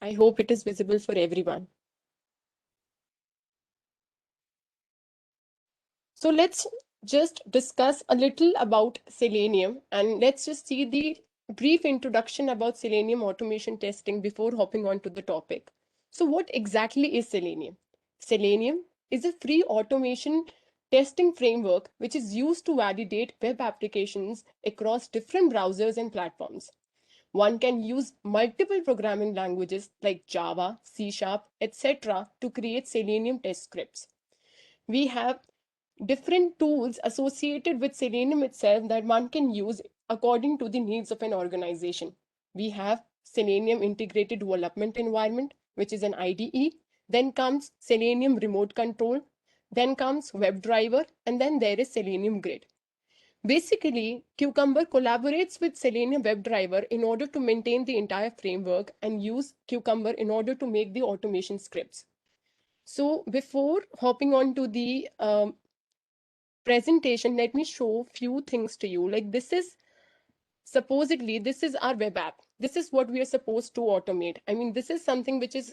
I hope it is visible for everyone. So let's just discuss a little about Selenium, and let's just see the brief introduction about Selenium automation testing before hopping on to the topic. So what exactly is Selenium? Selenium is a free automation testing framework which is used to validate web applications across different browsers and platforms. One can use multiple programming languages like Java, C Sharp, etc. to create Selenium test scripts. We have different tools associated with Selenium itself that one can use according to the needs of an organization. We have Selenium Integrated Development Environment, which is an IDE. Then comes Selenium Remote Control. Then comes WebDriver. And then there is Selenium Grid. Basically, Cucumber collaborates with Selenium WebDriver in order to maintain the entire framework and use Cucumber in order to make the automation scripts. So before hopping on to the presentation, let me show few things to you. Like this is supposedly this is our web app. This is what we are supposed to automate. I mean, this is something which is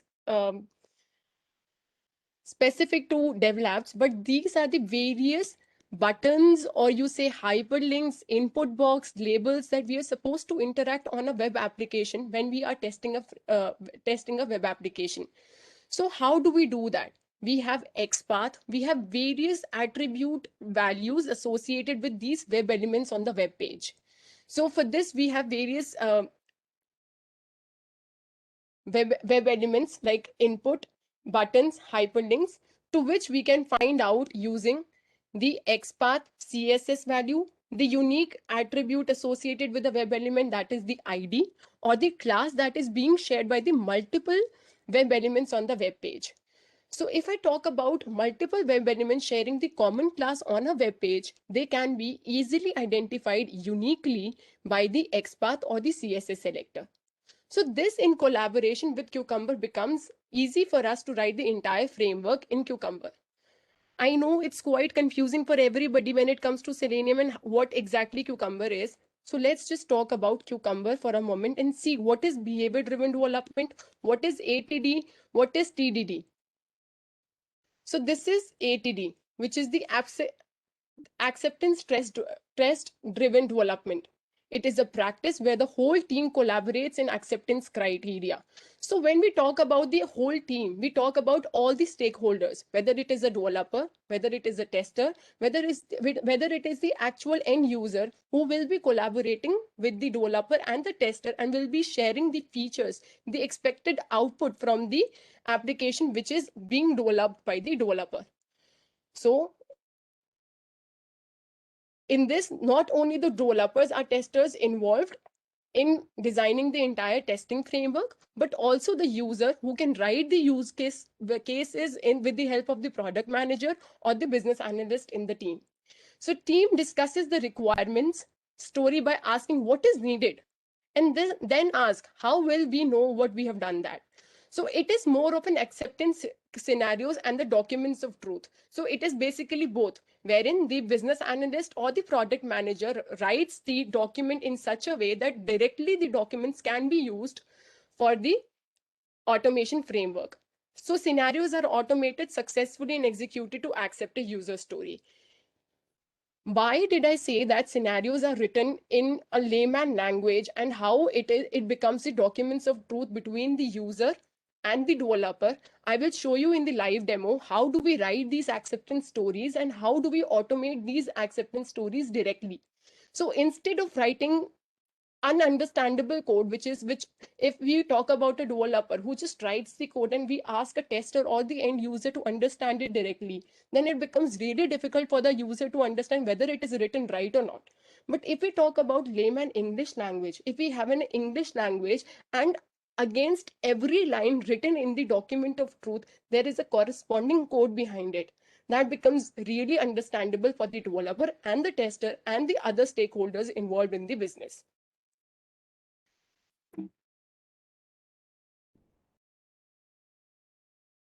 specific to dev but these are the various buttons or you say hyperlinks, input box, labels that we are supposed to interact on a web application when we are testing a web application. So how do we do that? We have XPath, we have various attribute values associated with these web elements on the web page. So for this, we have various web elements like input, buttons, hyperlinks, to which we can find out using the XPath CSS value, the unique attribute associated with the web element, that is the ID, or the class that is being shared by the multiple web elements on the web page. So if I talk about multiple web elements sharing the common class on a web page, they can be easily identified uniquely by the XPath or the CSS selector. So this in collaboration with Cucumber becomes easy for us to write the entire framework in Cucumber. I know it's quite confusing for everybody when it comes to Selenium and what exactly Cucumber is. So let's just talk about Cucumber for a moment and see what is behavior driven development, what is ATD, what is TDD. So this is ATD, which is the acceptance test driven development. It is a practice where the whole team collaborates in acceptance criteria. So when we talk about the whole team, we talk about all the stakeholders, whether it is a developer, whether it is a tester, whether it is the actual end user who will be collaborating with the developer and the tester and will be sharing the features, the expected output from the application which is being developed by the developer. So in this, not only the developers are testers involved in designing the entire testing framework, but also the user who can write the cases in with the help of the product manager or the business analyst in the team. So team discusses the requirements story by asking what is needed and then ask how will we know what we have done that. So it is more of an acceptance scenarios and the documents of truth. So it is basically both, wherein the business analyst or the product manager writes the document in such a way that directly the documents can be used for the automation framework. So scenarios are automated successfully and executed to accept a user story. Why did I say that scenarios are written in a layman language and how it becomes the documents of truth between the user and the developer? I will show you in the live demo how do we write these acceptance stories and how do we automate these acceptance stories directly. So instead of writing ununderstandable code, which if we talk about a developer who just writes the code and we ask a tester or the end user to understand it directly, then it becomes really difficult for the user to understand whether it is written right or not. But if we talk about layman English language, if we have an English language and against every line written in the document of truth there is a corresponding code behind it, that becomes really understandable for the developer and the tester and the other stakeholders involved in the business.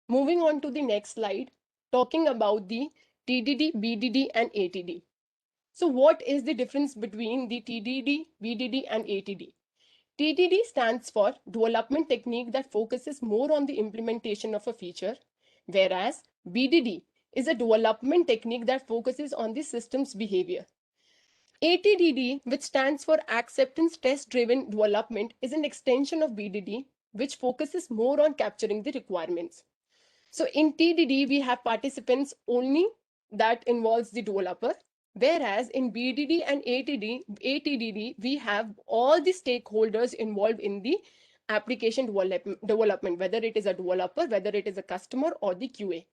Moving on to the next slide, talking about the TDD, BDD, and ATD. So what is the difference between the TDD, BDD, and ATD? TDD stands for development technique that focuses more on the implementation of a feature, whereas BDD is a development technique that focuses on the system's behavior. ATDD, which stands for Acceptance Test Driven Development, is an extension of BDD, which focuses more on capturing the requirements. So in TDD, we have participants only that involves the developer, whereas in BDD and ATDD, we have all the stakeholders involved in the application development, whether it is a developer, whether it is a customer or the QA.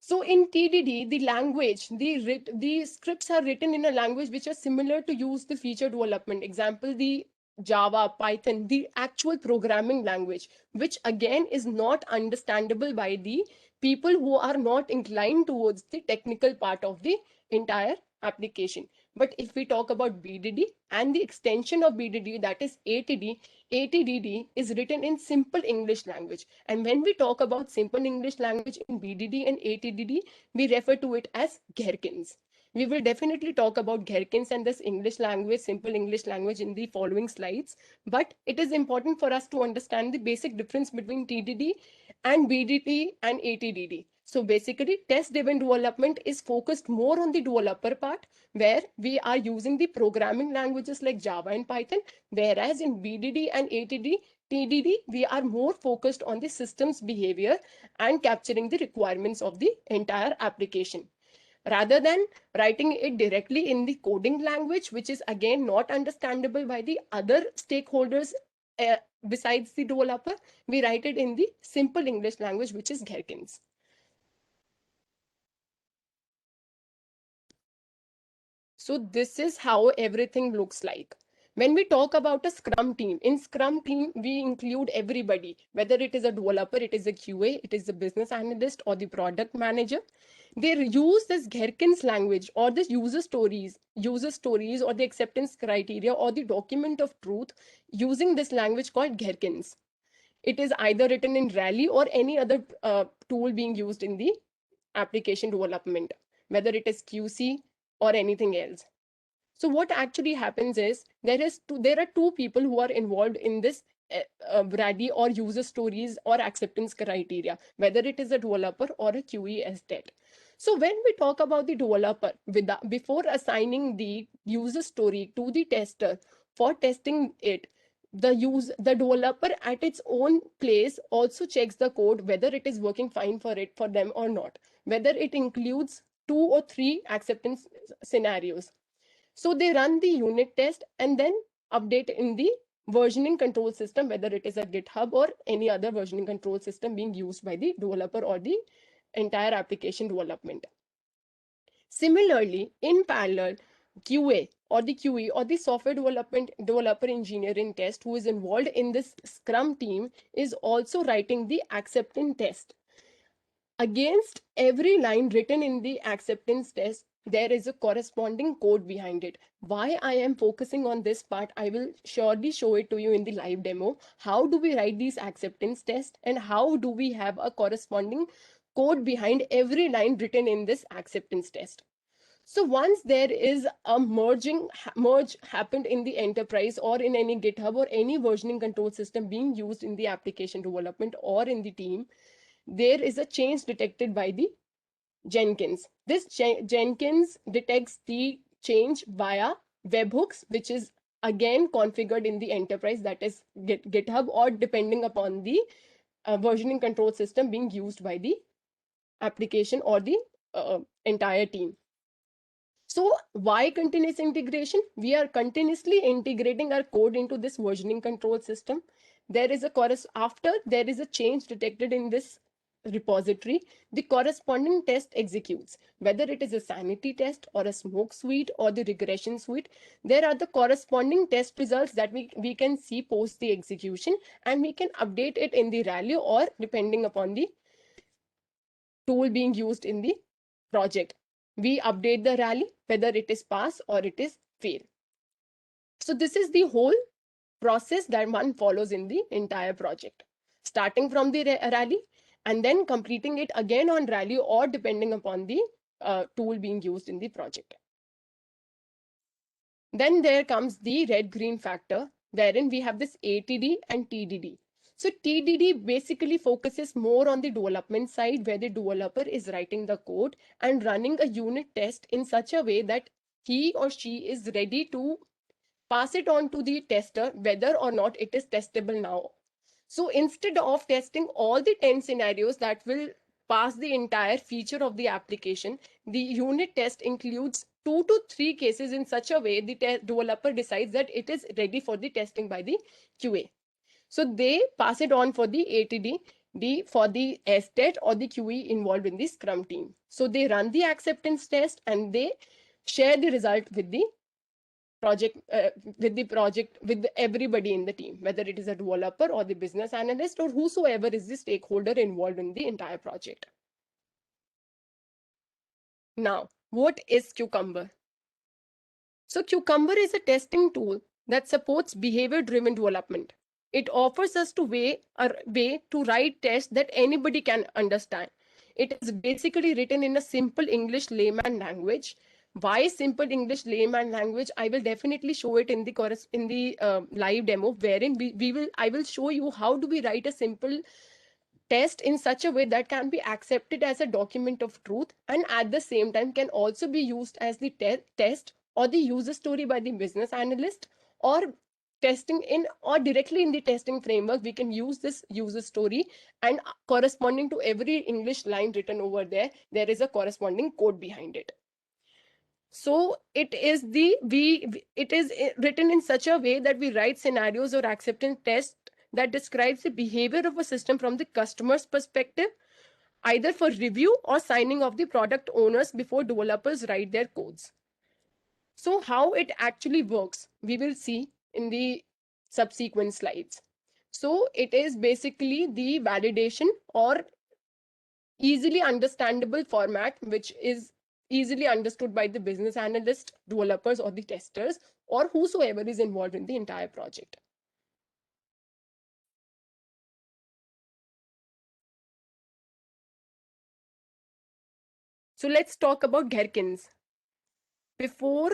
So in TDD, the language, the scripts are written in a language which are similar to use the feature development. Example, the Java, Python, the actual programming language, which again is not understandable by the people who are not inclined towards the technical part of the entire application. But if we talk about BDD and the extension of BDD, that is ATD, ATDD is written in simple English language. And when we talk about simple English language in BDD and ATDD, we refer to it as Gherkins. We will definitely talk about Gherkins and this English language, simple English language in the following slides. But it is important for us to understand the basic difference between TDD and BDD and ATDD. So basically, test-driven development is focused more on the developer part, where we are using the programming languages like Java and Python, whereas in BDD and ATD, TDD, we are more focused on the system's behavior and capturing the requirements of the entire application. Rather than writing it directly in the coding language, which is again not understandable by the other stakeholders besides the developer, we write it in the simple English language, which is Gherkins. So this is how everything looks like. When we talk about a Scrum team, in Scrum team, we include everybody, whether it is a developer, it is a QA, it is a business analyst or the product manager. They use this Gherkins language or this user stories or the acceptance criteria or the document of truth using this language called Gherkins. It is either written in Rally or any other tool being used in the application development, whether it is QC or anything else. So what actually happens is there are two people who are involved in this RADI or user stories or acceptance criteria, whether it is a developer or a QE estate. So when we talk about the developer, before assigning the user story to the tester for testing it, the developer at its own place also checks the code whether it is working fine for them or not, whether it includes 2 or 3 acceptance scenarios. So they run the unit test and then update in the versioning control system, whether it is a GitHub or any other versioning control system being used by the developer or the entire application development. Similarly, in parallel, QA or the QE or the software developer engineering test who is involved in this Scrum team is also writing the acceptance test. Against every line written in the acceptance test, there is a corresponding code behind it. Why I am focusing on this part, I will surely show it to you in the live demo. How do we write these acceptance tests and how do we have a corresponding code behind every line written in this acceptance test? So once there is a merge happened in the enterprise or in any GitHub or any versioning control system being used in the application development or in the team, there is a change detected by the Jenkins. This Jenkins detects the change via webhooks, which is again configured in the enterprise, that is GitHub, or depending upon the versioning control system being used by the application or the entire team. So why continuous integration? We are continuously integrating our code into this versioning control system. There is after there is a change detected in this repository, the corresponding test executes. Whether it is a sanity test or a smoke suite or the regression suite, there are the corresponding test results that we can see post the execution, and we can update it in the Rally or depending upon the tool being used in the project. We update the Rally whether it is pass or it is fail. So this is the whole process that one follows in the entire project, starting from the Rally and then completing it again on Rally or depending upon the tool being used in the project. Then there comes the red-green factor. wherein we have this ATD and TDD. So TDD basically focuses more on the development side, where the developer is writing the code and running a unit test in such a way that he or she is ready to pass it on to the tester whether or not it is testable now. So instead of testing all the 10 scenarios that will pass the entire feature of the application, the unit test includes 2 to 3 cases in such a way the developer decides that it is ready for the testing by the QA. So they pass it on for the ATD, for the STET or the QE involved in the Scrum team. So they run the acceptance test and they share the result with the project with everybody in the team, whether it is a developer or the business analyst or whosoever is the stakeholder involved in the entire project. Now, what is Cucumber? So Cucumber is a testing tool that supports behavior driven development. It offers us a way to write tests that anybody can understand. It is basically written in a simple English layman language. Why simple English layman language? I will definitely show it in the live demo, wherein I will show you how do we write a simple test in such a way that can be accepted as a document of truth and at the same time can also be used as the test or the user story by the business analyst, or testing in or directly in the testing framework we can use this user story, and corresponding to every English line written over there, there is a corresponding code behind it. So it is written in such a way that we write scenarios or acceptance tests that describes the behavior of a system from the customer's perspective, either for review or signing of the product owners before developers write their codes. So how it actually works, we will see in the subsequent slides. So it is basically the validation or easily understandable format, which is easily understood by the business analyst, developers, or the testers, or whosoever is involved in the entire project. So let's talk about Gherkins. Before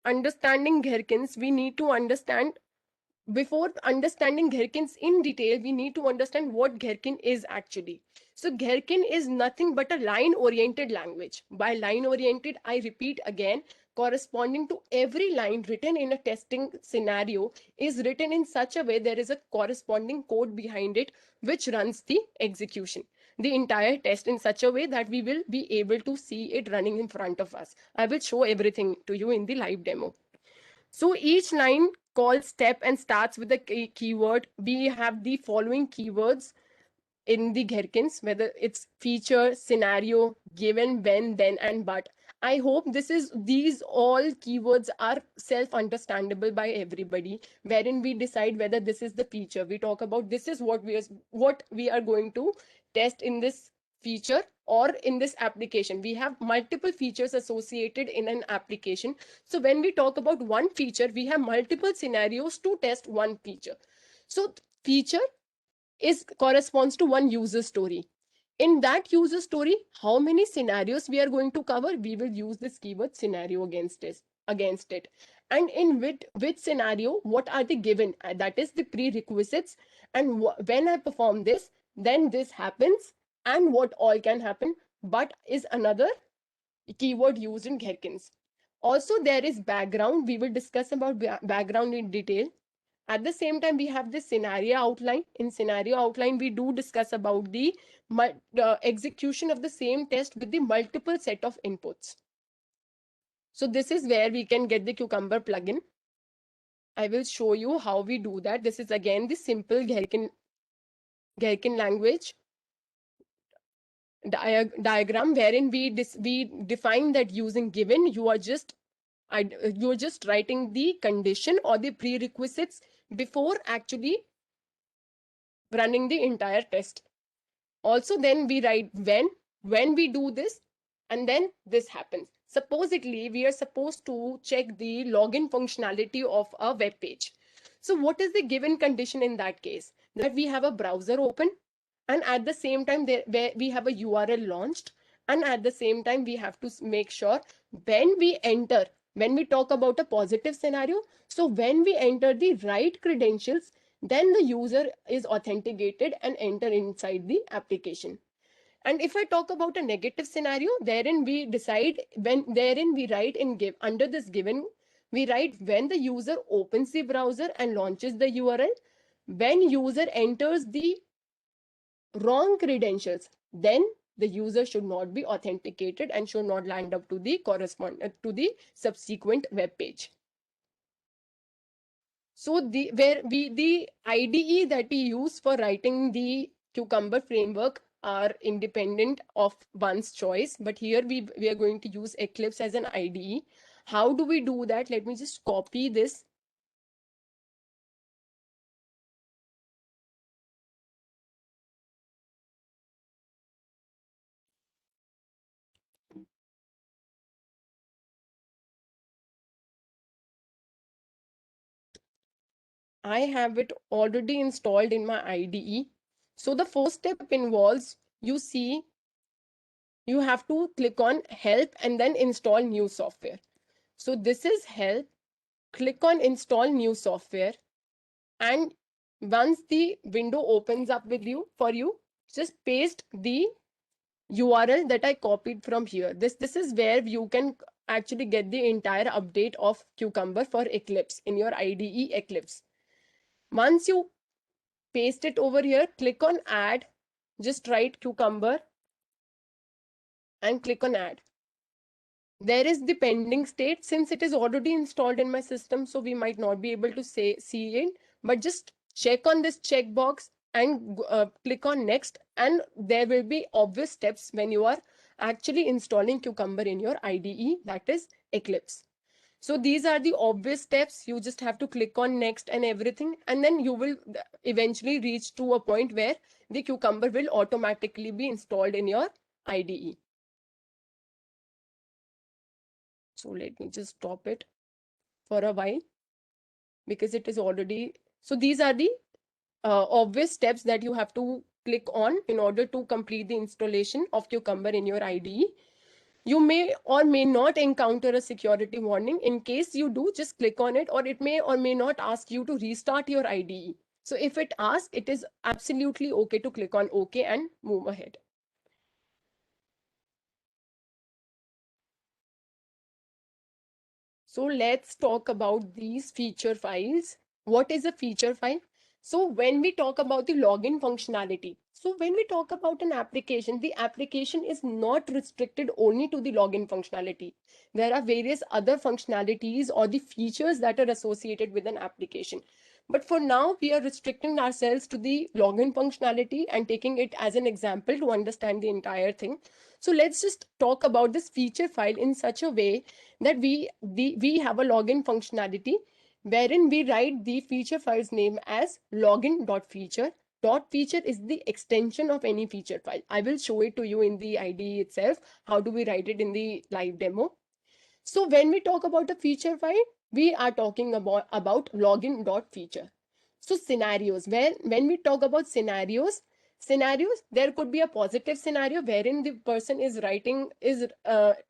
understanding Gherkins, we need to understand before understanding Gherkins in detail, we need to understand what Gherkin is actually. So Gherkin is nothing but a line-oriented language. By line-oriented, I repeat again, corresponding to every line written in a testing scenario is written in such a way there is a corresponding code behind it which runs the execution, the entire test in such a way that we will be able to see it running in front of us. I will show everything to you in the live demo. So each line calls step and starts with a keyword. We have the following keywords in the Gherkins, whether it's feature, scenario, given, when, then, and but. I hope these all keywords are self-understandable by everybody, wherein we decide whether this is the feature. We talk about this is what we are going to test in this feature or in this application. We have multiple features associated in an application. So when we talk about one feature, we have multiple scenarios to test one feature. So feature corresponds to one user story. In that user story, how many scenarios we are going to cover? We will use this keyword scenario against it. And in which scenario, what are the given? That is the prerequisites. And when I perform this, then this happens. And what all can happen. But is another keyword used in Gherkins. Also, there is background. We will discuss about background in detail. At the same time, we have this scenario outline. In scenario outline, we do discuss about the execution of the same test with the multiple set of inputs. So this is where we can get the Cucumber plugin. I will show you how we do that. This is again the simple Gherkin language diagram, wherein we define that using given, you're just writing the condition or the prerequisites before actually running the entire test. Also, then we write when we do this, and then this happens. Supposedly, we are supposed to check the login functionality of a web page. So what is the given condition in that case? That we have a browser open, and at the same time where we have a URL launched, and at the same time we have to make sure when we enter When we talk about a positive scenario, so when we enter the right credentials, then the user is authenticated and enter inside the application. And if I talk about a negative scenario, therein we decide when, therein we write in give under this given, we write when the user opens the browser and launches the URL, when user enters the wrong credentials, then the user should not be authenticated and should not land up to the to the subsequent web page. So the IDE that we use for writing the Cucumber framework are independent of one's choice, but here we are going to use Eclipse as an IDE. How do we do that? Let me just copy this. I have it already installed in my IDE. So the first step involves, you see, you have to click on help and then install new software. So this is help. Click on install new software. And once the window opens up with you, for you, just paste the URL that I copied from here. This is where you can actually get the entire update of Cucumber for Eclipse in your IDE Eclipse. Once you paste it over here, click on add, just write Cucumber and click on add. There is the pending state since it is already installed in my system, so we might not be able to see it, but just check on this checkbox and click on next, and there will be obvious steps when you are actually installing Cucumber in your IDE, that is Eclipse. So these are the obvious steps. You just have to click on next and everything, and then you will eventually reach to a point where the Cucumber will automatically be installed in your IDE. So let me just stop it for a while because it is already. So these are the obvious steps that you have to click on in order to complete the installation of Cucumber in your IDE. You may or may not encounter a security warning. In case you do, just click on it, or it may or may not ask you to restart your IDE. So if it asks, it is absolutely okay to click on OK and move ahead. So let's talk about these feature files. What is a feature file? So when we talk about the login functionality, so when we talk about an application, the application is not restricted only to the login functionality. There are various other functionalities or the features that are associated with an application. But for now, we are restricting ourselves to the login functionality and taking it as an example to understand the entire thing. So let's just talk about this feature file in such a way that we have a login functionality wherein we write the feature file's name as login.feature. Feature is the extension of any feature file. I will show it to you in the IDE itself. How do we write it in the live demo? So when we talk about a feature file, we are talking about login.feature. So scenarios, when we talk about scenarios, there could be a positive scenario wherein the person is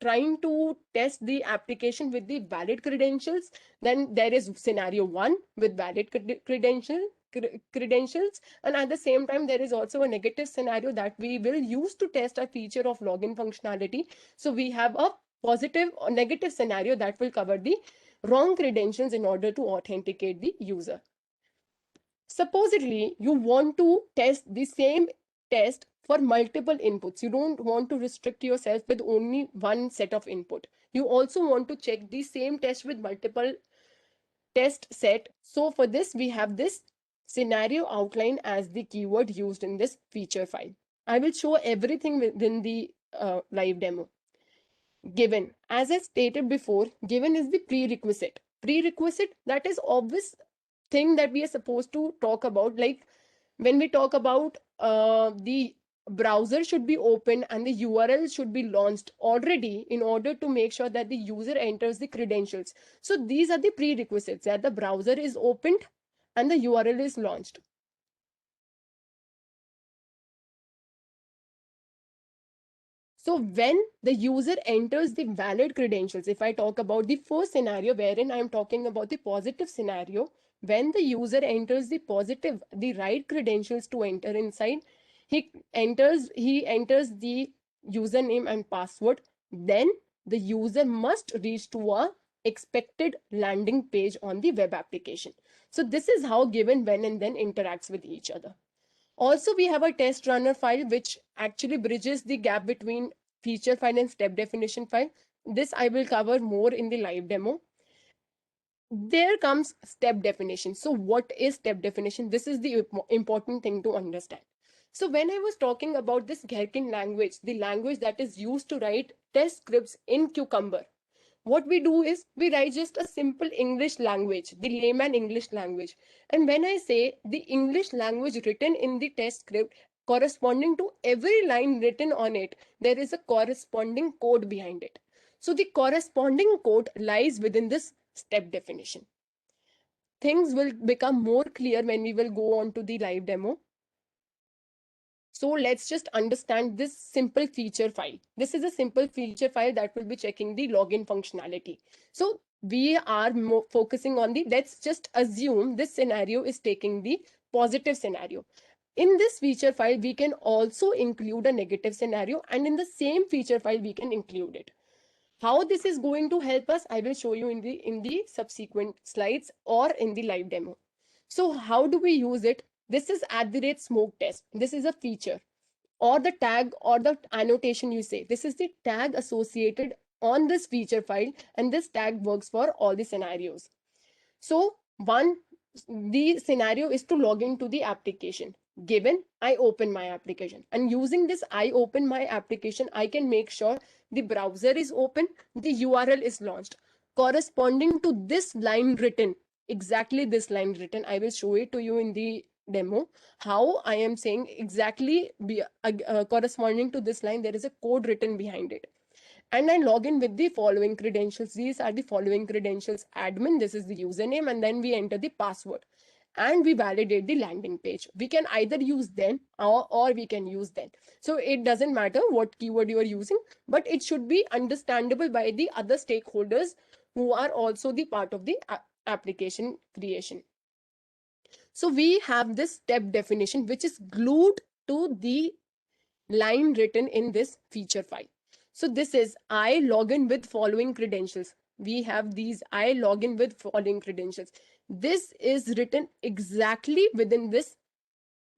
trying to test the application with the valid credentials. Then there is scenario 1 with valid credentials, and at the same time there is also a negative scenario that we will use to test a feature of login functionality. So we have a positive or negative scenario that will cover the wrong credentials in order to authenticate the user. Supposedly, you want to test the same test for multiple inputs. You don't want to restrict yourself with only one set of input. You also want to check the same test with multiple test set. So for this, we have this scenario outline as the keyword used in this feature file. I will show everything within the live demo. Given, as I stated before, given is the prerequisite, that is obvious thing that we are supposed to talk about. Like when we talk about the browser should be open and the URL should be launched already in order to make sure that the user enters the credentials. So these are the prerequisites, that the browser is opened and the URL is launched. So when the user enters the valid credentials, if I talk about the first scenario wherein I'm talking about the positive scenario, when the user enters the positive, the right credentials to enter inside, he enters the username and password, then the user must reach to a expected landing page on the web application. So this is how given, when, and then interacts with each other. Also, we have a test runner file which actually bridges the gap between feature file and step definition file. This I will cover more in the live demo. There comes step definition. So what is step definition? This is the important thing to understand. So when I was talking about this Gherkin language, the language that is used to write test scripts in Cucumber, what we do is we write just a simple English language, the layman English language. And when I say the English language written in the test script, corresponding to every line written on it, there is a corresponding code behind it. So the corresponding code lies within this step definition. Things will become more clear when we will go on to the live demo. So let's just understand this simple feature file. This is a simple feature file that will be checking the login functionality. So we are focusing on the, let's just assume this scenario is taking the positive scenario. In this feature file, we can also include a negative scenario, and in the same feature file, we can include it. How this is going to help us, I will show you in the subsequent slides or in the live demo. So how do we use it? This is @smoke test. This is a feature, or the tag or the annotation you say. This is the tag associated on this feature file, and this tag works for all the scenarios. So the scenario is to log into the application. Given I open my application, and using this I open my application, I can make sure the browser is open, the URL is launched corresponding to this line written, exactly this line written. I will show it to you in the demo how I am saying exactly corresponding to this line, there is a code written behind it. And I log in with the following credentials. These are the following credentials: admin, this is the username, and then we enter the password and we validate the landing page. We can either use then or we can use then. So it doesn't matter what keyword you are using, but it should be understandable by the other stakeholders who are also the part of the application creation. So we have this step definition which is glued to the line written in this feature file. So this is I login with following credentials. We have these I login with following credentials. This is written exactly within this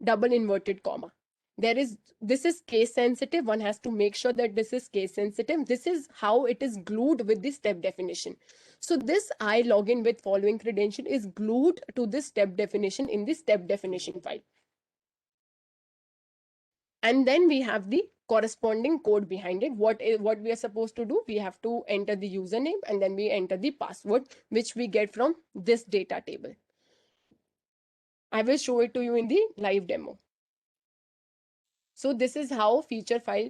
double inverted comma. This is case sensitive. One has to make sure that this is case sensitive. This is how it is glued with the step definition. So this I login with following credential is glued to this step definition in the step definition file. And then we have the corresponding code behind it. What we are supposed to do? We have to enter the username and then we enter the password, which we get from this data table. I will show it to you in the live demo. So this is how feature file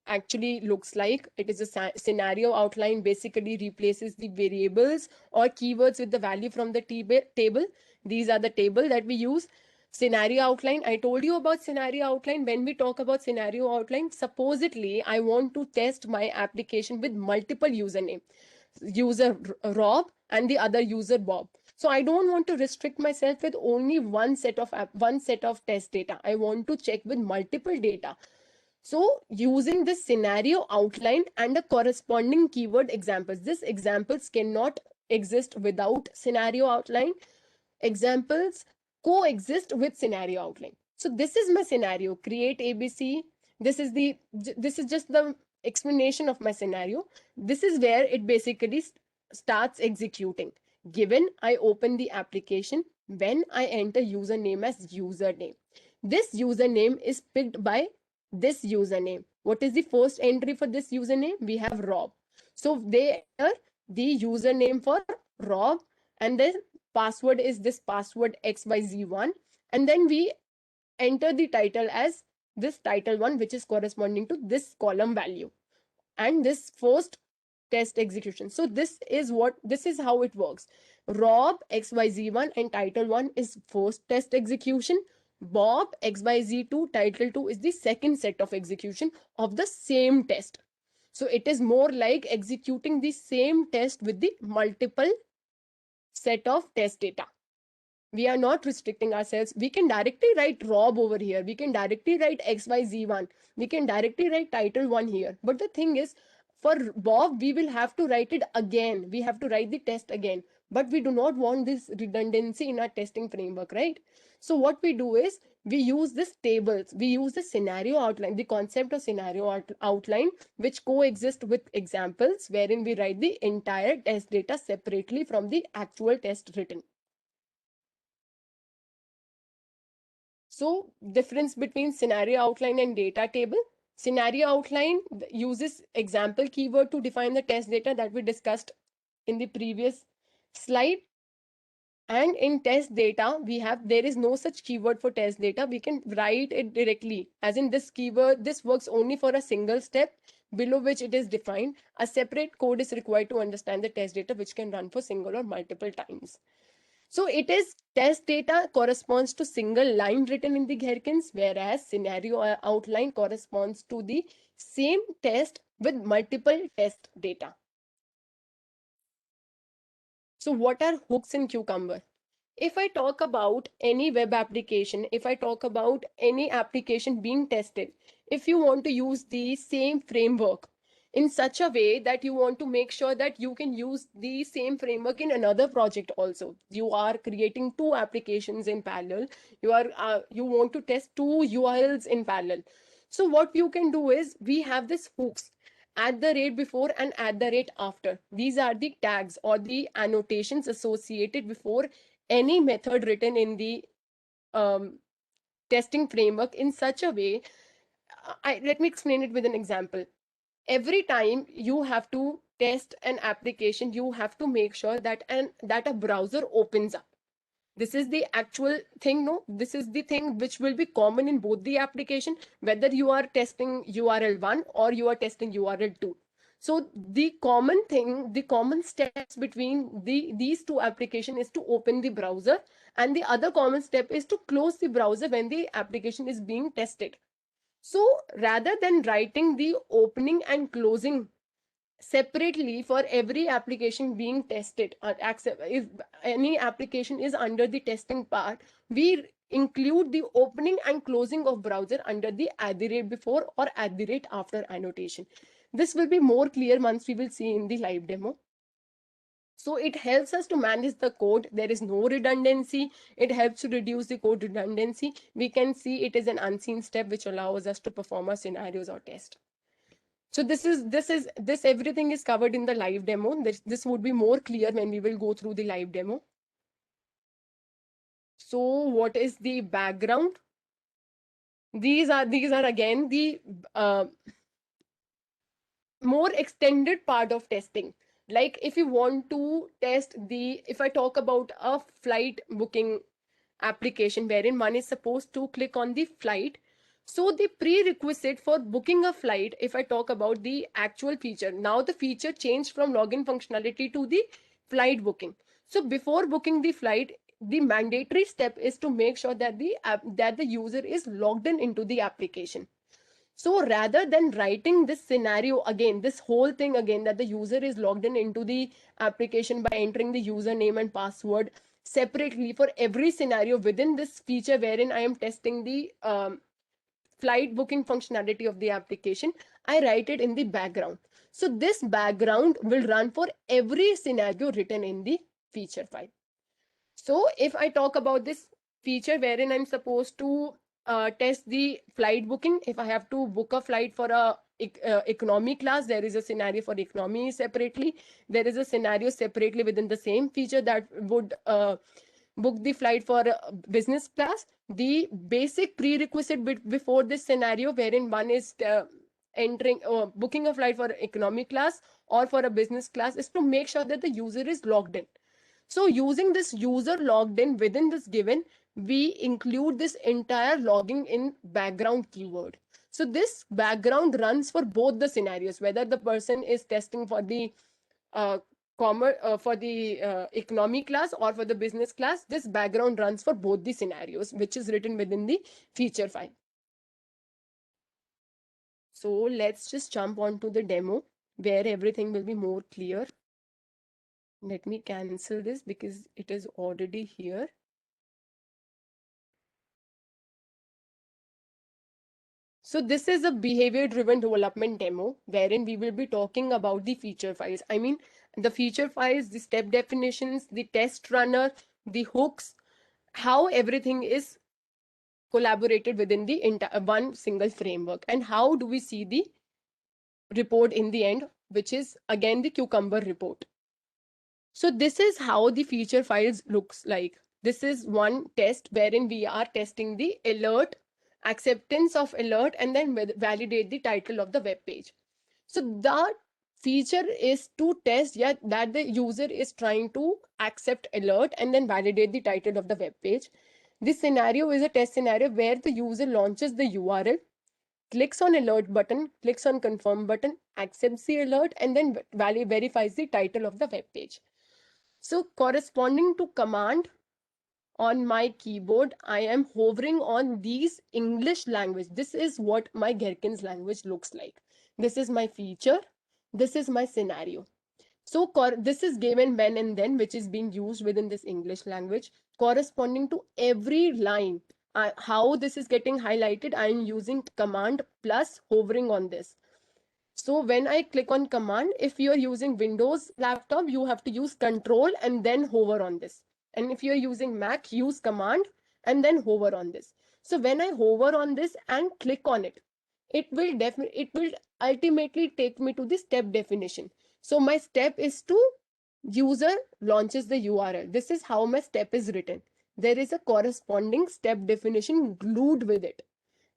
actually looks like. It is a scenario outline, basically replaces the variables or keywords with the value from the table. These are the table that we use. Scenario outline, I told you about scenario outline. When we talk about scenario outline, supposedly I want to test my application with multiple username, user Rob and the other user Bob. So I don't want to restrict myself with only one set of test data. I want to check with multiple data. So using this scenario outline and a corresponding keyword examples, these examples cannot exist without scenario outline. Examples coexist with scenario outline. So this is my scenario, create ABC. This is just the explanation of my scenario. This is where it basically starts executing. Given I open the application, when I enter username as username, this username is picked by this username. What is the first entry for this username? We have Rob. So they enter the username for Rob, and then password is this password xyz1, and then we enter the title as this title one, which is corresponding to this column value and this first test execution. So this is how it works. Rob xyz1 and title one is first test execution. Bob XYZ2 title 2 is the second set of execution of the same test. So it is more like executing the same test with the multiple set of test data. We are not restricting ourselves. We can directly write Rob over here. We can directly write XYZ1. We can directly write title 1 here. But the thing is, for Bob, we will have to write it again. We have to write the test again. But we do not want this redundancy in our testing framework, right? So what we do is we use this tables. We use the scenario outline, the concept of scenario outline, which coexist with examples, wherein we write the entire test data separately from the actual test written. So difference between scenario outline and data table. Scenario outline uses example keyword to define the test data that we discussed in the previous slide. And in test data, there is no such keyword for test data. We can write it directly. As in this keyword, this works only for a single step below which it is defined. A separate code is required to understand the test data, which can run for single or multiple times. So it is test data corresponds to single line written in the Gherkins, whereas scenario outline corresponds to the same test with multiple test data. So what are hooks in Cucumber? If I talk about any web application, if I talk about any application being tested, if you want to use the same framework in such a way that you want to make sure that you can use the same framework in another project also, you are creating two applications in parallel, you want to test two URLs in parallel. So what you can do is we have this hooks at the rate before and at the rate after. These are the tags or the annotations associated before any method written in the testing framework in such a way. Let me explain it with an example. Every time you have to test an application, you have to make sure that a browser opens up. This is the actual thing. No, this is the thing which will be common in both the application, whether you are testing URL1 or you are testing URL2. So the common thing, the common steps between these two applications is to open the browser, and the other common step is to close the browser when the application is being tested. So rather than writing the opening and closing separately for every application being tested, if any application is under the testing part, we include the opening and closing of browser under the at the rate before or at the rate after annotation. This will be more clear once we will see in the live demo. So it helps us to manage the code. There is no redundancy. It helps to reduce the code redundancy. We can see it is an unseen step which allows us to perform our scenarios or test. So this everything is covered in the live demo. This would be more clear when we will go through the live demo. So what is the background? These are again the more extended part of testing. Like if you want to test if I talk about a flight booking application wherein one is supposed to click on the flight. So the prerequisite for booking a flight, if I talk about the actual feature, now the feature changed from login functionality to the flight booking. So before booking the flight, the mandatory step is to make sure that the user is logged in into the application. So rather than writing this scenario again, this whole thing again, that the user is logged in into the application by entering the username and password separately for every scenario within this feature wherein I am testing the flight booking functionality of the application, I write it in the background. So this background will run for every scenario written in the feature file. So if I talk about this feature wherein I'm supposed to test the flight booking, if I have to book a flight for a economy class, there is a scenario for economy separately. There is a scenario separately within the same feature that would book the flight for business class. The basic prerequisite before this scenario wherein one is entering booking a flight for economy class or for a business class is to make sure that the user is logged in. So using this user logged in within this given, we include this entire logging in background keyword. So this background runs for both the scenarios, whether the person is testing for the for the economy class or for the business class, this background runs for both the scenarios, which is written within the feature file. So let's just jump onto the demo where everything will be more clear. Let me cancel this because it is already here. So this is a behavior driven development demo wherein we will be talking about the feature files. I mean, the feature files, the step definitions, the test runner, the hooks, how everything is collaborated within the one single framework, and how do we see the report in the end, which is again the cucumber report. So this is how the feature files looks like. This is one test wherein we are testing the alert, acceptance of alert, and then validate the title of the web page. So the feature is to test, yeah, that the user is trying to accept alert and then validate the title of the web page. This scenario is a test scenario where the user launches the URL, clicks on alert button, clicks on confirm button, accepts the alert, and then verifies the title of the web page. So corresponding to command on my keyboard, I am hovering on these English language. This is what my Gherkin's language looks like. This is my feature. This is my scenario. So this is given when and then, which is being used within this English language, corresponding to every line. How this is getting highlighted, I am using command plus hovering on this. So when I click on command, if you're using Windows laptop, you have to use control and then hover on this. And if you're using Mac, use command and then hover on this. So when I hover on this and click on it, it will ultimately take me to the step definition. So my step is to user launches the URL. This is how my step is written. There is a corresponding step definition glued with it.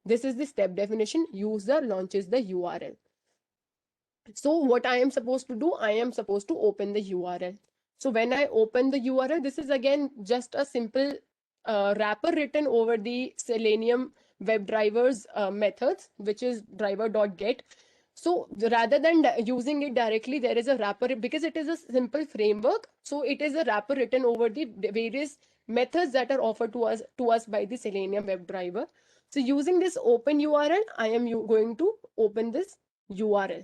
This is the step definition. User launches the URL. So what I am supposed to do, I am supposed to open the URL. So when I open the URL, this is again just a simple wrapper written over the Selenium WebDrivers methods, which is driver.get. So rather than using it directly, there is a wrapper because it is a simple framework. So it is a wrapper written over the various methods that are offered to us by the Selenium WebDriver. So using this open URL, I am going to open this URL.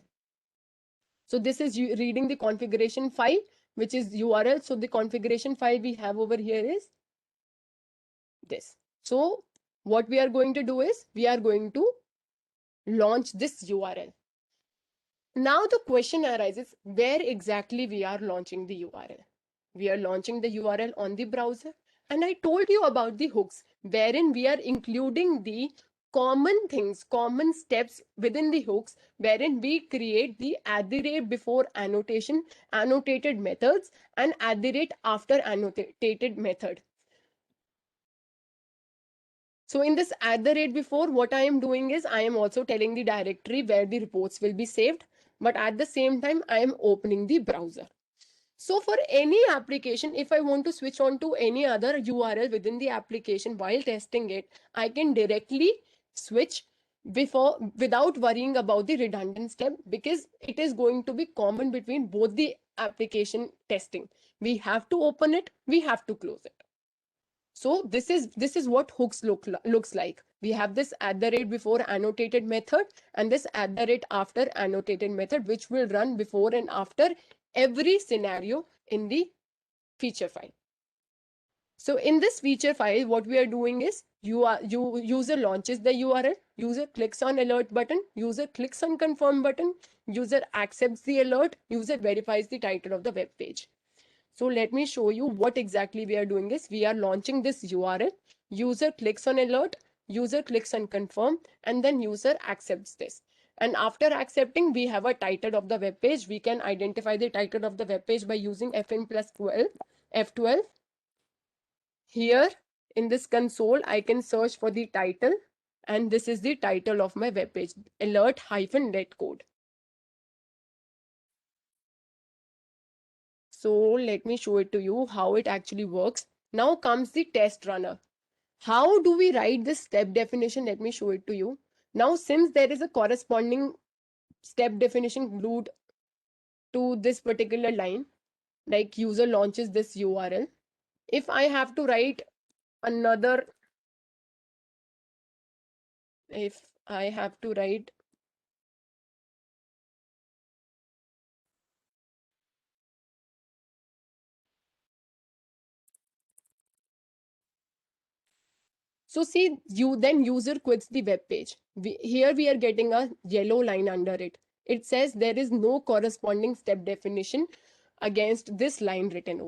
So this is reading the configuration file, which is URL. So the configuration file we have over here is this. So what we are going to do is we are going to launch this URL. Now the question arises, where exactly we are launching the URL? We are launching the URL on the browser. And I told you about the hooks, wherein we are including the common things, common steps within the hooks, wherein we create the @ before annotation, annotated methods, and @ after annotated method. So in this @ before, what I am doing is I am also telling the directory where the reports will be saved, but at the same time, I am opening the browser. So for any application, if I want to switch on to any other URL within the application while testing it, I can directly switch before without worrying about the redundant step because it is going to be common between both the application testing. We have to open it, we have to close it. So this is what hooks looks like. We have this @ before annotated method and this @ after annotated method, which will run before and after every scenario in the feature file. So in this feature file, what we are doing is user launches the URL, user clicks on alert button, user clicks on confirm button, user accepts the alert, user verifies the title of the web page. So let me show you what exactly we are doing is we are launching this URL. User clicks on alert, user clicks on confirm, and then user accepts this. And after accepting, we have a title of the web page. We can identify the title of the web page by using FN plus 12, F12. Here in this console, I can search for the title. And this is the title of my web page, alert-let code. So let me show it to you how it actually works. Now comes the test runner. How do we write this step definition? Let me show it to you. Now, since there is a corresponding step definition glued to this particular line, like user launches this URL. If I have to write another, if I have to write, so see, you then user quits the web page. Here we are getting a yellow line under it. It says there is no corresponding step definition against this line written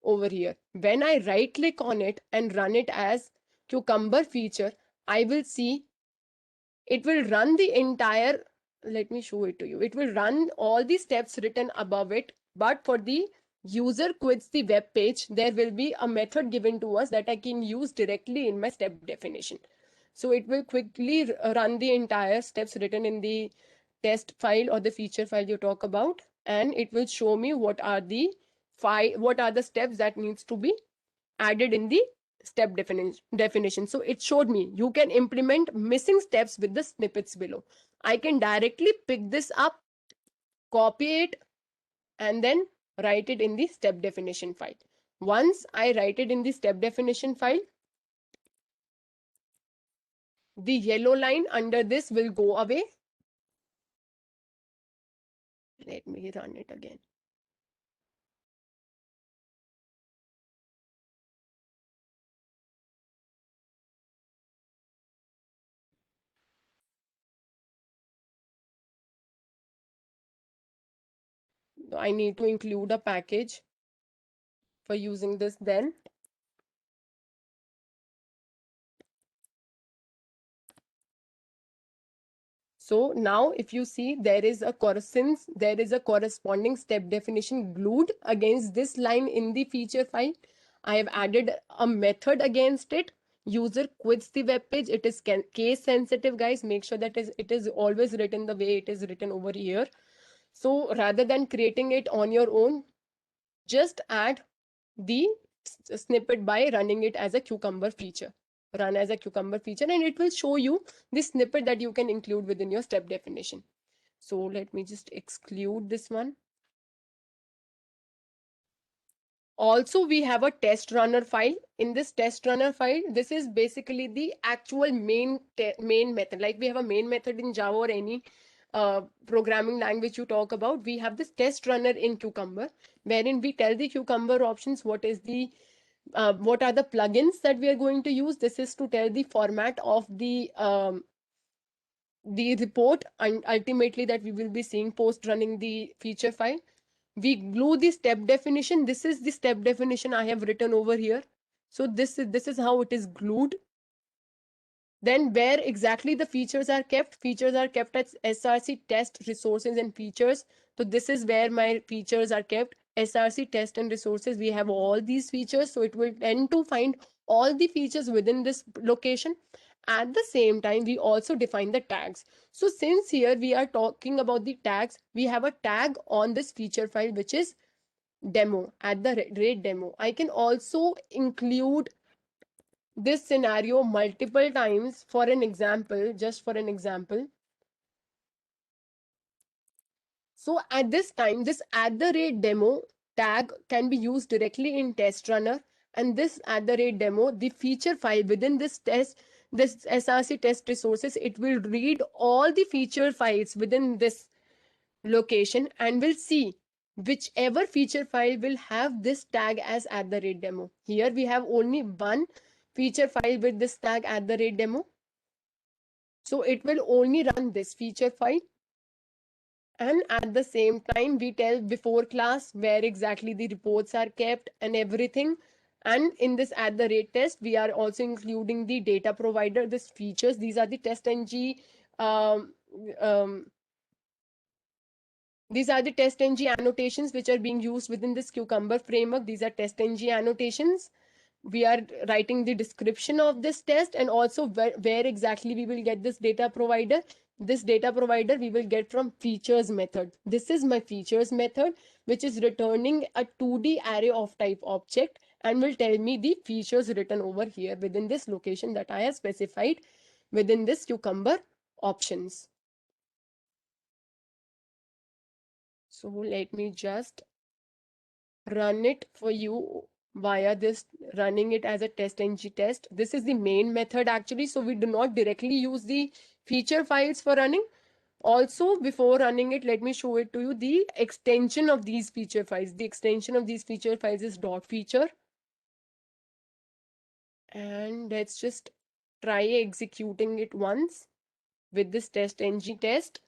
over here. When I right click on it and run it as Cucumber feature, I will see it will run the entire, let me show it to you. It will run all the steps written above it, but for the user quits the web page, there will be a method given to us that I can use directly in my step definition. So it will quickly run the entire steps written in the test file or the feature file you talk about, and it will show me what are the steps that needs to be added in the step definition. So it showed me you can implement missing steps with the snippets below. I can directly pick this up, copy it, and then write it in the step definition file. Once I write it in the step definition file, the yellow line under this will go away. Let me run it again. I need to include a package for using this then. So now if you see since there is a corresponding step definition glued against this line in the feature file, I have added a method against it. User quits the web page. It is case sensitive, guys. Make sure that it is always written the way it is written over here. So rather than creating it on your own, just add the snippet by running it as a Cucumber feature. Run as a Cucumber feature, and it will show you the snippet that you can include within your step definition. So let me just exclude this one. Also, we have a test runner file. In this test runner file, this is basically the actual main method. Like we have a main method in Java or any programming language you talk about. We have this test runner in Cucumber, wherein we tell the Cucumber options what are the plugins that we are going to use. This is to tell the format of the report, and ultimately that we will be seeing post running the feature file. We glue the step definition. This is the step definition I have written over here. So this is how it is glued. Then where exactly the features are kept? Features are kept at SRC test resources and features. So this is where my features are kept. SRC test and resources. We have all these features. So it will tend to find all the features within this location. At the same time, we also define the tags. So since here we are talking about the tags, we have a tag on this feature file, which is demo at the rate demo. I can also include this scenario multiple times for an example, just for an example. So at this time, this at the rate demo tag can be used directly in test runner, and this at the rate demo, the feature file within this SRC test resources, it will read all the feature files within this location and will see whichever feature file will have this tag as at the rate demo. Here we have only one feature file with this tag at the rate demo. So it will only run this feature file. And at the same time, we tell before class where exactly the reports are kept and everything. And in this at the rate test, we are also including the data provider, this features. These are the TestNG um, um, These are the TestNG annotations which are being used within this Cucumber framework. These are TestNG annotations. We are writing the description of this test, and also where exactly we will get this data provider. This data provider we will get from features method. This is my features method, which is returning a 2D array of type object and will tell me the features written over here within this location that I have specified within this Cucumber options. So let me just run it for you via this, running it as a test-ng test. This is the main method actually, so we do not directly use the feature files for running. Also, before running it, let me show it to you, the extension of these feature files. The extension of these feature files is dot feature. And let's just try executing it once with this test-ng test.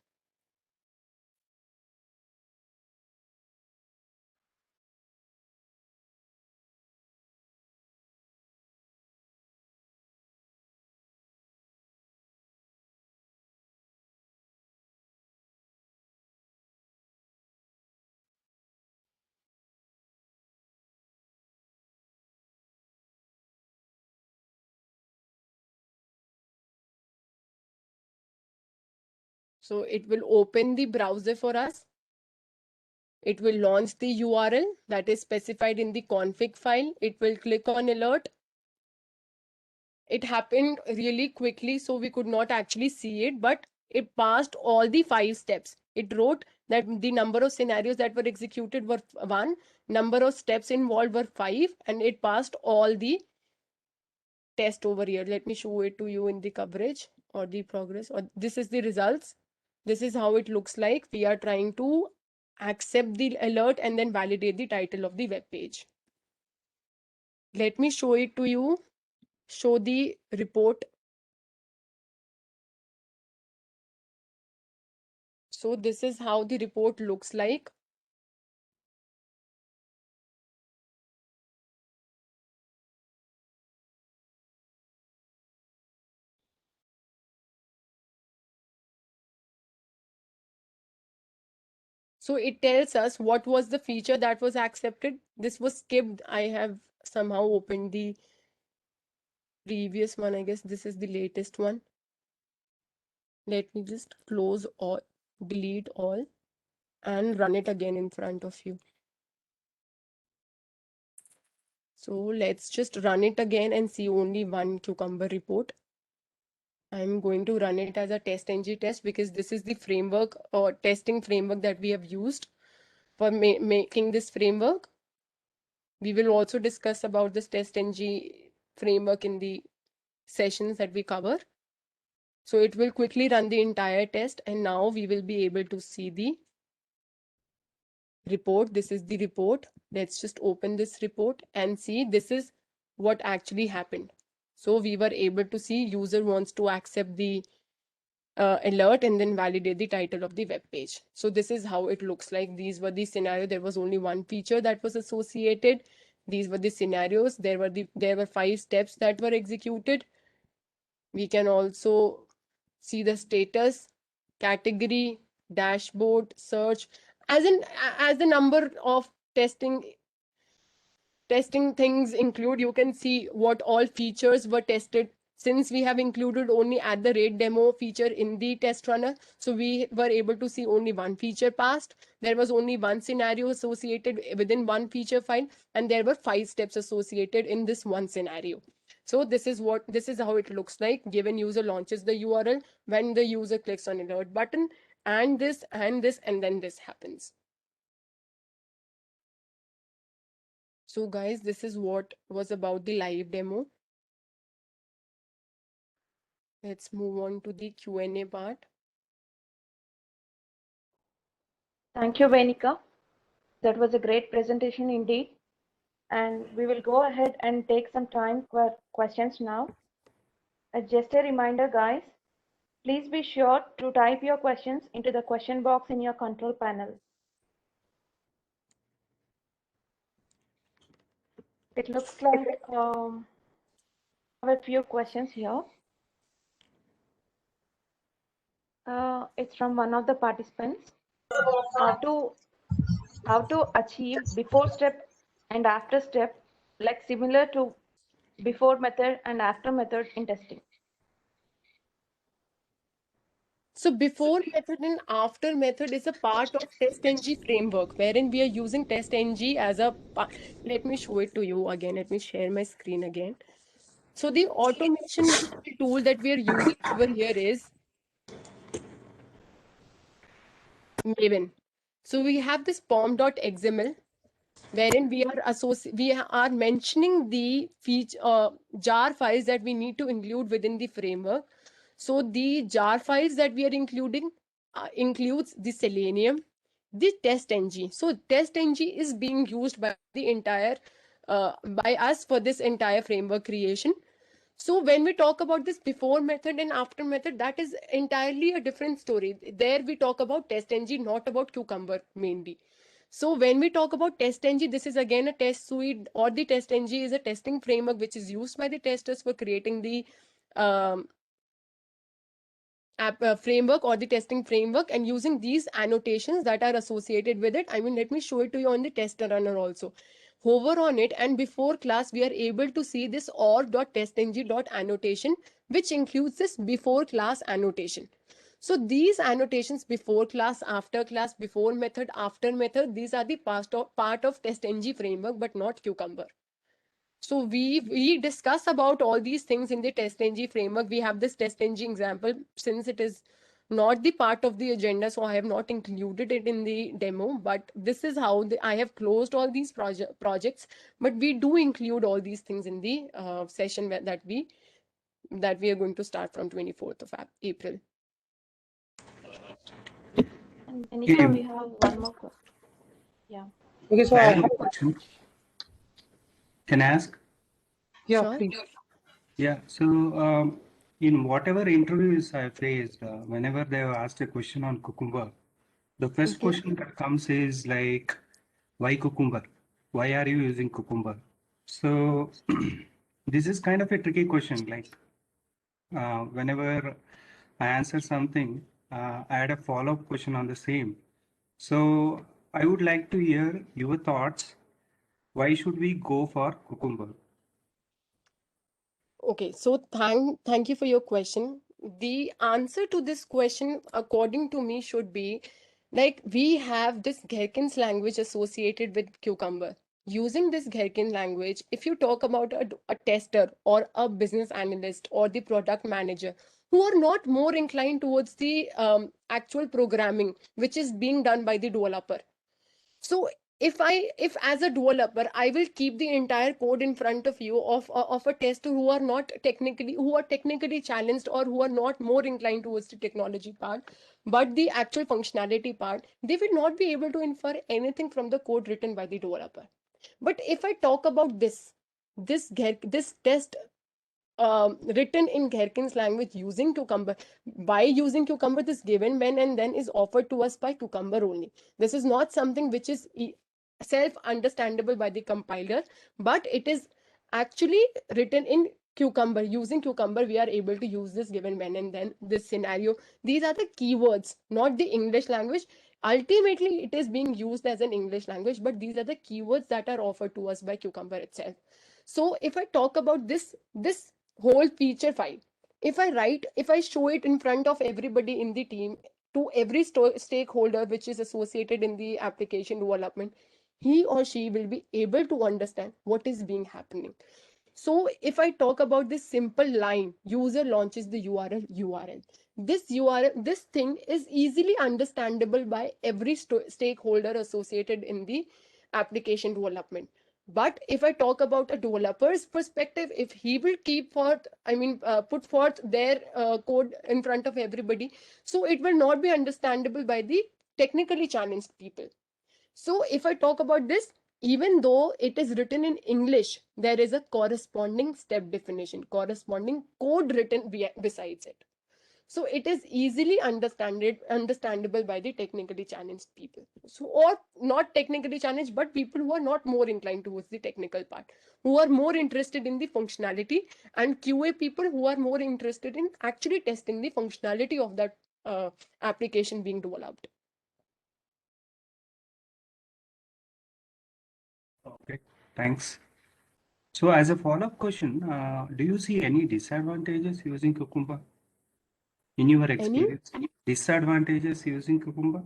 So it will open the browser for us. It will launch the URL that is specified in the config file. It will click on alert. It happened really quickly, so we could not actually see it, but it passed all the 5 steps. It wrote that the number of scenarios that were executed were 1, number of steps involved were 5, and it passed all the test over here. Let me show it to you in the coverage or the progress. Or this is the results. This is how it looks like. We are trying to accept the alert and then validate the title of the web page. Let me show it to you. Show the report. So this is how the report looks like. So it tells us what was the feature that was accepted. This was skipped. I have somehow opened the previous one. I guess this is the latest one. Let me just close all, delete all, and run it again in front of you. So let's just run it again and see only one Cucumber report. I'm going to run it as a test-ng test because this is the framework or testing framework that we have used for making this framework. We will also discuss about this test-ng framework in the sessions that we cover. So it will quickly run the entire test, and now we will be able to see the report. This is the report. Let's just open this report and see this is what actually happened. So we were able to see user wants to accept the alert and then validate the title of the web page. So this is how it looks like. These were the scenario. There was only one feature that was associated. These were the scenarios. There were 5 steps that were executed. We can also see the status, category, dashboard, search, as the number of testing things include. You can see what all features were tested. Since we have included only at the rate demo feature in the test runner, so we were able to see only one feature passed. There was only one scenario associated within one feature file, and there were 5 steps associated in this one scenario. So this is how it looks like given user launches the URL, when the user clicks on alert button, and this and this, and then this happens. So guys, this is what was about the live demo. Let's move on to the Q&A part. Thank you, Venika. That was a great presentation indeed. And we will go ahead and take some time for questions now. Just a reminder, guys, please be sure to type your questions into the question box in your control panel. It looks like I have a few questions here. It's from one of the participants. How to achieve before step and after step, like similar to before method and after method in testing. So before method and after method is a part of test-ng framework, wherein we are using test-ng as a part. Let me show it to you again. Let me share my screen again. So the automation tool that we are using over here is Maven. So we have this pom.xml. wherein we are mentioning the jar files that we need to include within the framework. So the jar files that we are including includes the Selenium, the TestNG. So TestNG is being used by the entire by us for this entire framework creation. So when we talk about this before method and after method, that is entirely a different story. There we talk about TestNG, not about Cucumber mainly. So when we talk about TestNG, this is again a test suite, or the TestNG is a testing framework which is used by the testers for creating the um, app framework or the testing framework, and using these annotations that are associated with it. I mean, let me show it to you on the tester runner also. Hover on it, and before class we are able to see this or.testng.annotation, which includes this before class annotation. So these annotations, before class, after class, before method, after method, these are the part of TestNG framework, but not Cucumber. So we discuss about all these things in the TestNG framework. We have this TestNG example. Since it is not the part of the agenda, so I have not included it in the demo, but this is how I have closed all these projects. But we do include all these things in the session that we are going to start from 24th of April. And Benika, we have one more question. Yeah. Okay, so I I have have a question. Can I ask? yeah, Sure. please. Yeah. So, in whatever interviews I faced, whenever they have asked a question on Cucumber, the first question that comes is like, why Cucumber? Why are you using Cucumber? So, this is kind of a tricky question. Like, whenever I answer something, I had a follow-up question on the same. So, I would like to hear your thoughts. Why should we go for Cucumber? Okay, so thank you for your question. The answer to this question, according to me, should be like we have this Gherkin's language associated with Cucumber. Using this Gherkin language, if you talk about a tester or a business analyst or the product manager who are not more inclined towards the actual programming, which is being done by the developer. So if as a developer I will keep the entire code in front of you of a tester who are technically challenged, or who are not more inclined towards the technology part, but the actual functionality part, they will not be able to infer anything from the code written by the developer. But if I talk about this test written in Gherkin's language using Cucumber. By using Cucumber, this given when and then is offered to us by Cucumber only. This is not something which is self-understandable by the compiler, but it is actually written in Cucumber. Using Cucumber, we are able to use this given when and then, this scenario. These are the keywords, not the English language. Ultimately, it is being used as an English language, but these are the keywords that are offered to us by Cucumber itself. So if I talk about this whole feature file, if I show it in front of everybody in the team, to every stakeholder which is associated in the application development, he or she will be able to understand what is being happening. So if I talk about this simple line, user launches the URL, this thing is easily understandable by every stakeholder associated in the application development. But if I talk about a developer's perspective, if he will put forth their code in front of everybody, so it will not be understandable by the technically challenged people. So if I talk about this, even though it is written in English, there is a corresponding step definition, corresponding code written besides it. So it is easily understandable by the technically challenged people. So, or not technically challenged, but people who are not more inclined towards the technical part, who are more interested in the functionality, and QA people who are more interested in actually testing the functionality of that application being developed. Okay, thanks. So as a follow-up question, do you see any disadvantages using Cucumber in your experience? Disadvantages using Cucumber?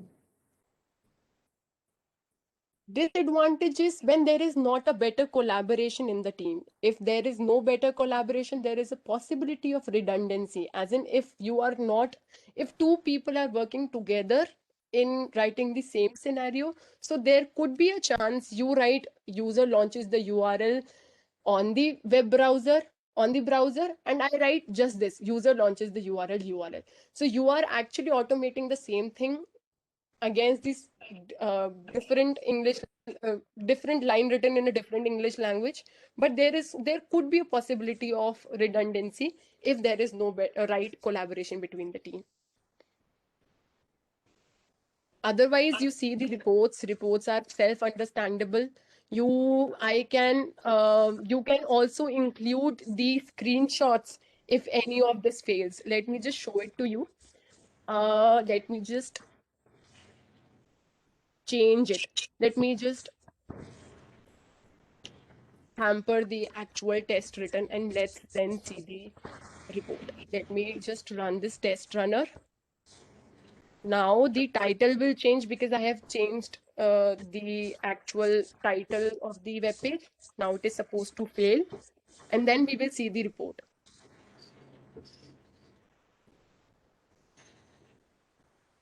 Disadvantages when there is not a better collaboration in the team. If there is no better collaboration, there is a possibility of redundancy, as in if two people are working together in writing the same scenario. So there could be a chance you write user launches the URL on the web browser, on the browser, and I write just this user launches the URL. So you are actually automating the same thing against this different English, different line written in a different English language. But there could be a possibility of redundancy if there is no right collaboration between the team. Otherwise, you see the reports are self-understandable. You can also include the screenshots if any of this fails. Let me just show it to you. Let me just change it. Let me just hamper the actual test written and let's then see the report. Let me just run this test runner. Now the title will change because I have changed the actual title of the web page. Now it is supposed to fail, and then we will see the report.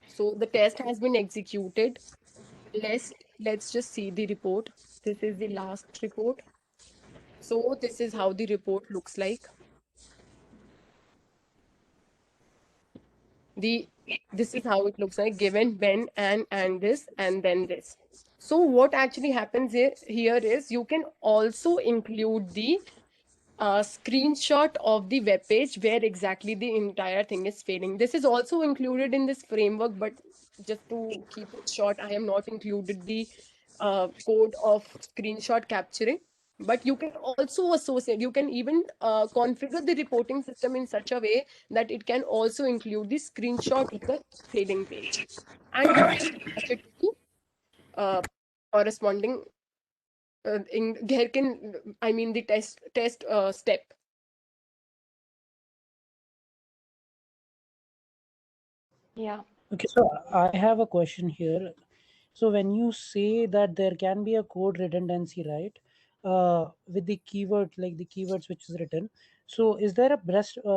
So the test has been executed. Let's just see the report. This is the last report. So this is how the report looks like. This is how it looks like, given when and this and then this. So what actually happens here is you can also include the screenshot of the web page where exactly the entire thing is failing. This is also included in this framework, but just to keep it short, I am not included the code of screenshot capturing. But you can also associate, you can even configure the reporting system in such a way that it can also include the screenshot of the failing page. And you can attach it to corresponding in Gherkin, I mean the test step. Yeah. Okay, so I have a question here. So when you say that there can be a code redundancy, right? With the keyword, like the keywords which is written. So is there a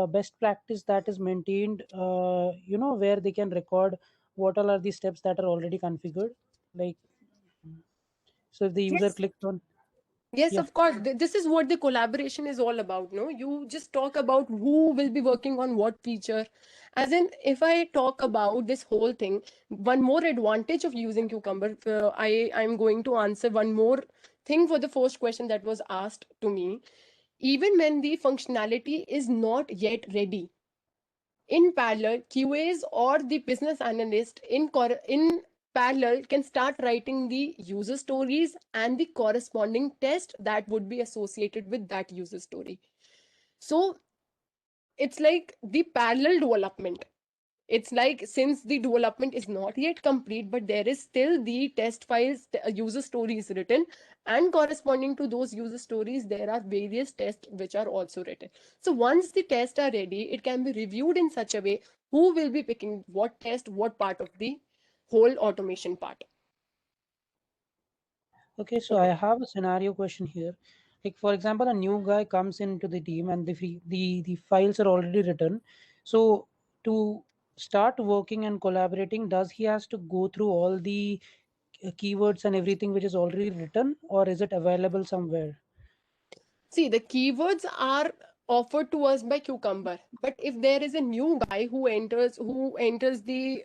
best practice that is maintained, where they can record what all are the steps that are already configured? Like, so if the user Yes. clicks on, Yes, yeah. of course. This is what the collaboration is all about, no? You just talk about who will be working on what feature. As in, if I talk about this whole thing, one more advantage of using Cucumber, I'm going to answer one more thing for the first question that was asked to me. Even when the functionality is not yet ready, in parallel, QAs or the business analyst in parallel can start writing the user stories and the corresponding test that would be associated with that user story. So it's like the parallel development. It's like, since the development is not yet complete, but there is still the test files, the user stories written, and corresponding to those user stories, there are various tests which are also written. So once the tests are ready, it can be reviewed in such a way who will be picking what test, what part of the whole automation part. Okay, so I have a scenario question here. Like for example, a new guy comes into the team and the files are already written. So to start working and collaborating, does he has to go through all the keywords and everything which is already written, or is it available somewhere? See, the keywords are offered to us by Cucumber, but if there is a new guy who enters the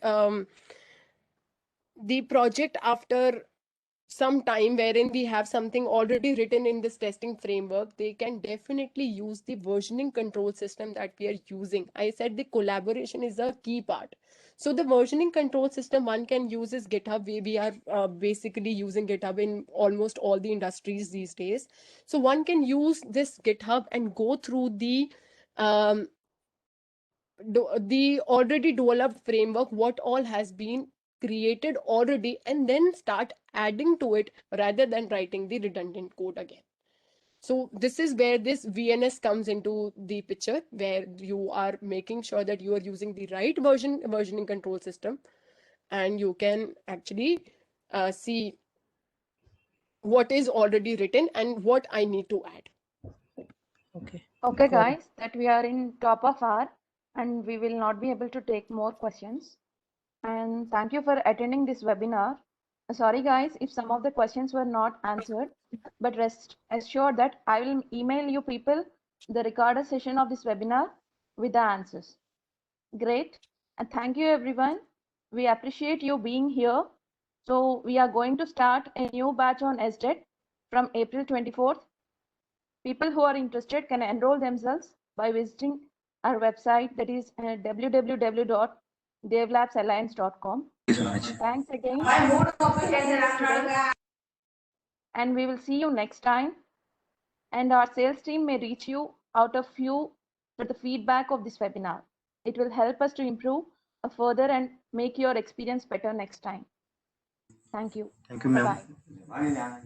project after some time wherein we have something already written in this testing framework, they can definitely use the versioning control system that we are using. I said the collaboration is a key part. So the versioning control system one can use is GitHub. We are basically using GitHub in almost all the industries these days. So one can use this GitHub and go through um, the already developed framework, what all has been created already, and then start adding to it rather than writing the redundant code again. So this is where this VNS comes into the picture, where you are making sure that you are using the right versioning control system, and you can actually see what is already written and what I need to add. Okay. Okay, Got it. guys, that we are in top of hour and we will not be able to take more questions. And thank you for attending this webinar. Sorry guys, if some of the questions were not answered, but rest assured that I will email you people the recorded session of this webinar with the answers. Great. And thank you everyone. We appreciate you being here. So we are going to start a new batch on SDET from April 24th. People who are interested can enroll themselves by visiting our website, that is www.devlabsalliance.com. Thanks again. And we will see you next time. And our sales team may reach you out of you for the feedback of this webinar. It will help us to improve further and make your experience better next time. Thank you. Thank you, ma'am. Bye-bye.